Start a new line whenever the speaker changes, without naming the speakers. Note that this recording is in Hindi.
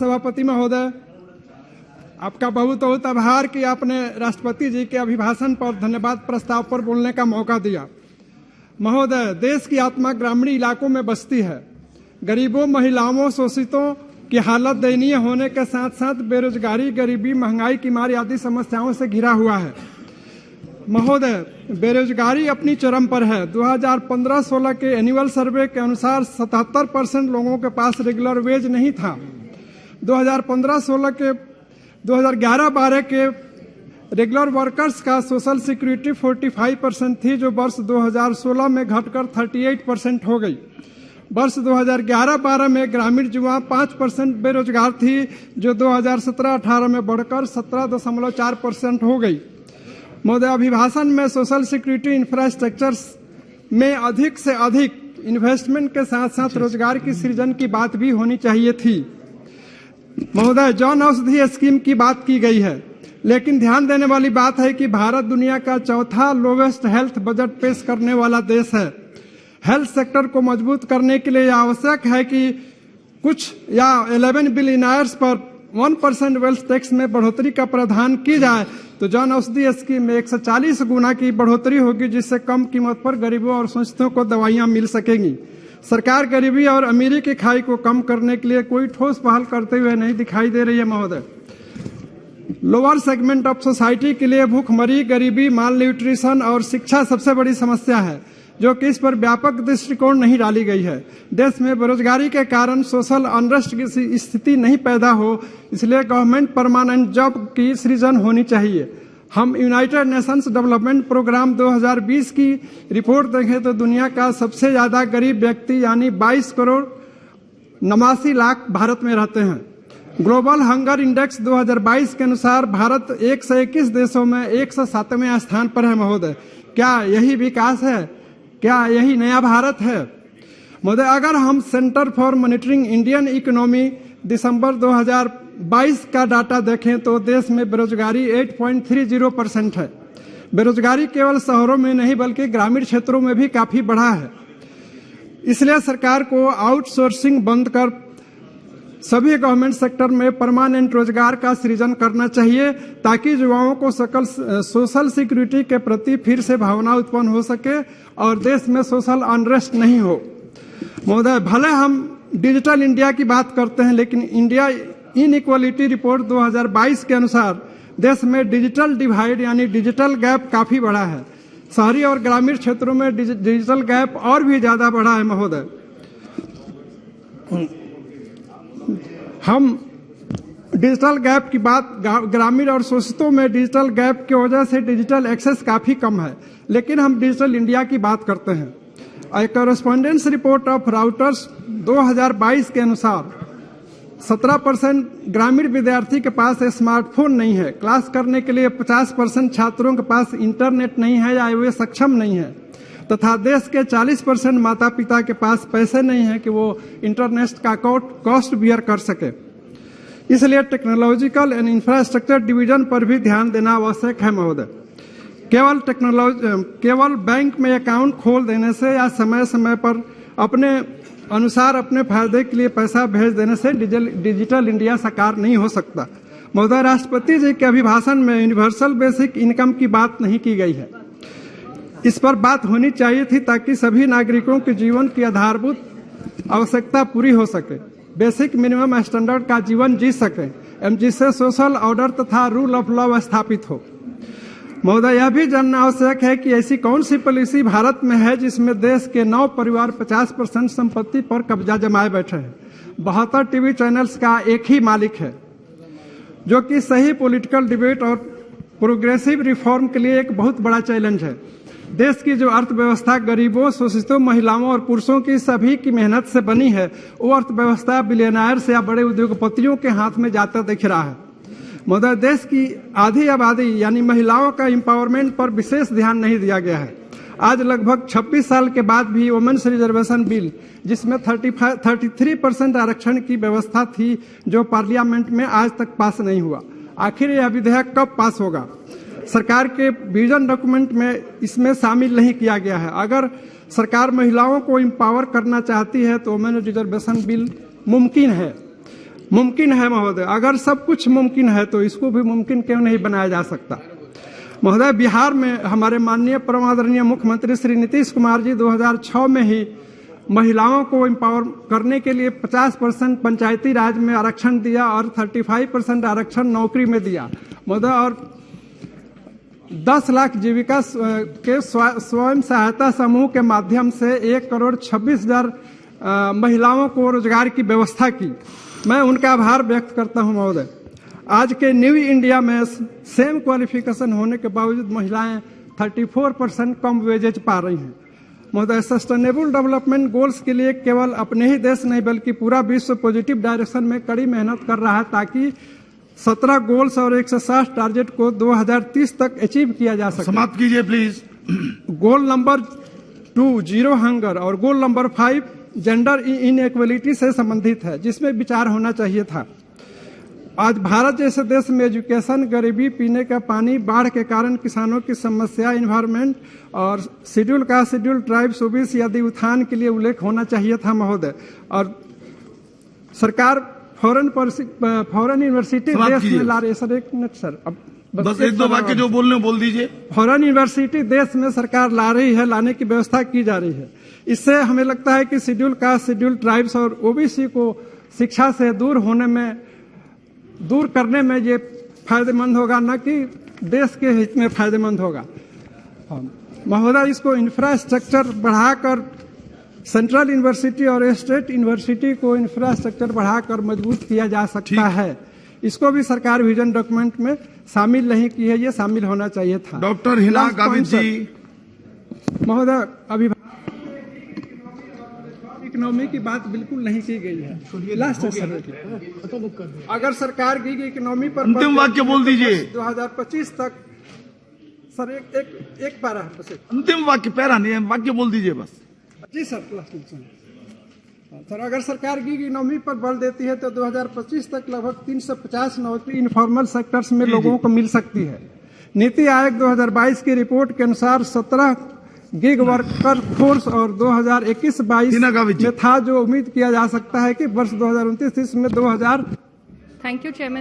सभापति महोदय, आपका बहुत बहुत आभार कि आपने राष्ट्रपति जी के अभिभाषण पर धन्यवाद प्रस्ताव पर बोलने का मौका दिया। महोदय, देश की आत्मा ग्रामीण इलाकों में बसती है। गरीबों, महिलाओं, शोषितों की हालत दयनीय होने के साथ साथ बेरोजगारी, गरीबी, महंगाई की मार आदि समस्याओं से घिरा हुआ है। महोदय, बेरोजगारी अपनी चरम पर है। 2015-16 के एनुअल सर्वे के अनुसार 77% लोगों के पास रेगुलर वेज नहीं था। 2015-16 के 2011-12 के रेगुलर वर्कर्स का सोशल सिक्योरिटी 45% थी, जो वर्ष 2016 में घटकर 38% हो गई। वर्ष 2011-12 में ग्रामीण युवा 5% बेरोजगार थी, जो 2017-18 में बढ़कर 17.4% हो गई। महोदय, अभिभाषण में सोशल सिक्योरिटी इंफ्रास्ट्रक्चर में अधिक से अधिक इन्वेस्टमेंट के साथ साथ रोजगार की सृजन की बात भी होनी चाहिए थी। महोदय, जन औषधि स्कीम की बात की गई है, लेकिन ध्यान देने वाली बात है कि भारत दुनिया का चौथा लोवेस्ट हेल्थ बजट पेश करने वाला देश है। हेल्थ सेक्टर को मजबूत करने के लिए आवश्यक है कि कुछ या 11 बिलियनर्स पर 1% वेल्थ टैक्स में बढ़ोतरी का प्रावधान की जाए, तो जन औषधि स्कीम में 140 गुना की बढ़ोतरी होगी, जिससे कम कीमत पर गरीबों और शोषितों को दवाइयां मिल सकेंगी। सरकार गरीबी और अमीरी की खाई को कम करने के लिए कोई ठोस पहल करते हुए नहीं दिखाई दे रही है। महोदय, लोअर सेगमेंट ऑफ सोसाइटी के लिए भूखमरी, गरीबी, माल न्यूट्रिशन और शिक्षा सबसे बड़ी समस्या है, जो कि इस पर व्यापक दृष्टिकोण नहीं डाली गई है। देश में बेरोजगारी के कारण सोशल अनरेस्ट की स्थिति नहीं पैदा हो, इसलिए गवर्नमेंट परमानेंट जॉब की सृजन होनी चाहिए। हम यूनाइटेड नेशंस डेवलपमेंट प्रोग्राम 2020 की रिपोर्ट देखें तो दुनिया का सबसे ज्यादा गरीब व्यक्ति यानी 22 करोड़ 89 लाख भारत में रहते हैं। ग्लोबल हंगर इंडेक्स 2022 के अनुसार भारत 121 देशों में 107वें स्थान पर है। महोदय, क्या यही विकास है? क्या यही नया भारत है? महोदय, अगर हम centre for monitoring Indian economy December 2022 का डाटा देखें तो देश में बेरोजगारी 8.30% है। बेरोजगारी केवल शहरों में नहीं बल्कि ग्रामीण क्षेत्रों में भी काफी बढ़ा है। इसलिए सरकार को आउटसोर्सिंग बंद कर सभी गवर्नमेंट सेक्टर में परमानेंट रोजगार का सृजन करना चाहिए, ताकि युवाओं को सोशल सिक्योरिटी के प्रति फिर से भावना उत्पन्न हो सके और देश में सोशल अनरेस्ट नहीं हो। महोदय, भले हम डिजिटल इंडिया की बात करते हैं, लेकिन इंडिया इनइक्वालिटी रिपोर्ट 2022 के अनुसार देश में डिजिटल डिवाइड यानी डिजिटल गैप काफी बड़ा है। शहरी और ग्रामीण क्षेत्रों में डिजिटल गैप और भी ज्यादा बढ़ा है। महोदय, हम डिजिटल गैप की बात, ग्रामीण और शोषितों में डिजिटल गैप की वजह से डिजिटल एक्सेस काफी कम है, लेकिन हम डिजिटल इंडिया की बात करते हैं। कॉरेस्पॉन्डेंस रिपोर्ट ऑफ राउटर्स 2022 के अनुसार 17% ग्रामीण विद्यार्थी के पास स्मार्टफोन नहीं है। क्लास करने के लिए 50% छात्रों के पास इंटरनेट नहीं है या वे सक्षम नहीं है, तथा देश के 40% माता पिता के पास पैसे नहीं है कि वो इंटरनेट का कॉस्ट बियर कर सके। इसलिए टेक्नोलॉजिकल एंड इंफ्रास्ट्रक्चर डिवीजन पर भी ध्यान देना आवश्यक है। महोदय, केवल बैंक में अकाउंट खोल देने से या समय समय पर अपने अनुसार अपने फायदे के लिए पैसा भेज देने से डिजिटल इंडिया साकार नहीं हो सकता। महोदय, राष्ट्रपति जी के अभिभाषण में यूनिवर्सल बेसिक इनकम की बात नहीं की गई है। इस पर बात होनी चाहिए थी, ताकि सभी नागरिकों के जीवन की आधारभूत आवश्यकता पूरी हो सके, बेसिक मिनिमम स्टैंडर्ड का जीवन जी सके एवं जिससे सोशल ऑर्डर तथा रूल ऑफ लॉ स्थापित हो। महोदय, यह भी जानना आवश्यक है कि ऐसी कौन सी पॉलिसी भारत में है जिसमें देश के 9 परिवार 50% संपत्ति पर कब्जा जमाए बैठे हैं। 72 टीवी चैनल्स का एक ही मालिक है, जो कि सही पॉलिटिकल डिबेट और प्रोग्रेसिव रिफॉर्म के लिए एक बहुत बड़ा चैलेंज है। देश की जो अर्थव्यवस्था गरीबों, शोषितों, महिलाओं और पुरुषों की सभी की मेहनत से बनी है, वो अर्थव्यवस्था बिलियनर्स या बड़े उद्योगपतियों के हाथ में जाता दिख रहा है। महोदय, देश की आधी आबादी यानी महिलाओं का एम्पावरमेंट पर विशेष ध्यान नहीं दिया गया है। आज लगभग 26 साल के बाद भी वुमेन्स रिजर्वेशन बिल, जिसमें 33% आरक्षण की व्यवस्था थी, जो पार्लियामेंट में आज तक पास नहीं हुआ। आखिर यह विधेयक कब पास होगा? सरकार के विजन डॉक्यूमेंट में इसमें शामिल नहीं किया गया है। अगर सरकार महिलाओं को एम्पावर करना चाहती है तो वुमेन रिजर्वेशन बिल मुमकिन है। मुमकिन है महोदय। अगर सब कुछ मुमकिन है तो इसको भी मुमकिन क्यों नहीं बनाया जा सकता। महोदय, बिहार में हमारे माननीय परम आदरणीय मुख्यमंत्री श्री नीतीश कुमार जी 2006 में ही महिलाओं को एम्पावर करने के लिए 50% पंचायती राज में आरक्षण दिया और 35% आरक्षण नौकरी में दिया महोदय। और 10 लाख जीविका के स्वयं सहायता समूह के माध्यम से 1,26,000 महिलाओं को रोजगार की व्यवस्था की। मैं उनका आभार व्यक्त करता हूं महोदय। आज के न्यू इंडिया में सेम क्वालिफिकेशन होने के बावजूद महिलाएं 34% कम वेजेज पा रही हैं महोदय। सस्टेनेबल डेवलपमेंट गोल्स के लिए केवल अपने ही देश नहीं बल्कि पूरा विश्व पॉजिटिव डायरेक्शन में कड़ी मेहनत कर रहा है ताकि 17 गोल्स और 160 टारगेट को 2030 तक अचीव किया जा सके।
समाप्त कीजिए please.
Goal number 2 zero hunger और गोल नंबर 5 जेंडर इनइक्वलिटी से संबंधित है, जिसमें विचार होना चाहिए था। आज भारत जैसे देश में एजुकेशन, गरीबी, पीने का पानी, बाढ़ के कारण किसानों की समस्या, इन्वायरमेंट और शेड्यूल ट्राइब्स, ओबीसी आदि उत्थान के लिए उल्लेख होना चाहिए था महोदय। और सरकार फॉरेन यूनिवर्सिटी देश में ला रही है। सर एक मिनट सर, अब
बस एक दो वाक्य जो बोलने बोल दीजिए।
फॉरेन यूनिवर्सिटी देश में सरकार ला रही है, लाने की व्यवस्था की जा रही है। इससे हमें लगता है कि शेड्यूल ट्राइब्स और ओबीसी को शिक्षा से दूर करने में ये फायदेमंद होगा, न कि देश के हित में फायदेमंद होगा महोदय। इसको इंफ्रास्ट्रक्चर बढ़ाकर सेंट्रल यूनिवर्सिटी और स्टेट यूनिवर्सिटी को इंफ्रास्ट्रक्चर बढ़ाकर मजबूत किया जा सकता है। इसको भी सरकार विजन डॉक्यूमेंट में शामिल नहीं की है, ये शामिल होना चाहिए था।
डॉक्टर हिना गावित जी
महोदय, अभी इकोनॉमी की बात बिल्कुल नहीं की गई है। लास्ट सर, अगर सरकार की इकोनॉमी पर
अंतिम वाक्य बोल दीजिए।
2025 तक सर एक पैरा
अंतिम वाक्य, पैरा नहीं है, वाक्य बोल दीजिए बस।
जी सर, सर अगर सरकार की इकोनॉमी पर बल देती है तो 2025 तक लगभग 350 नौकरी इनफॉर्मल सेक्टर्स में लोगों को मिल सकती है। नीति आयोग 2022 की रिपोर्ट के अनुसार 17 गिग वर्कर फोर्स और 2021-22 में था, जो उम्मीद किया जा सकता है कि वर्ष 2029-30 में 2000।
Thank you chairman.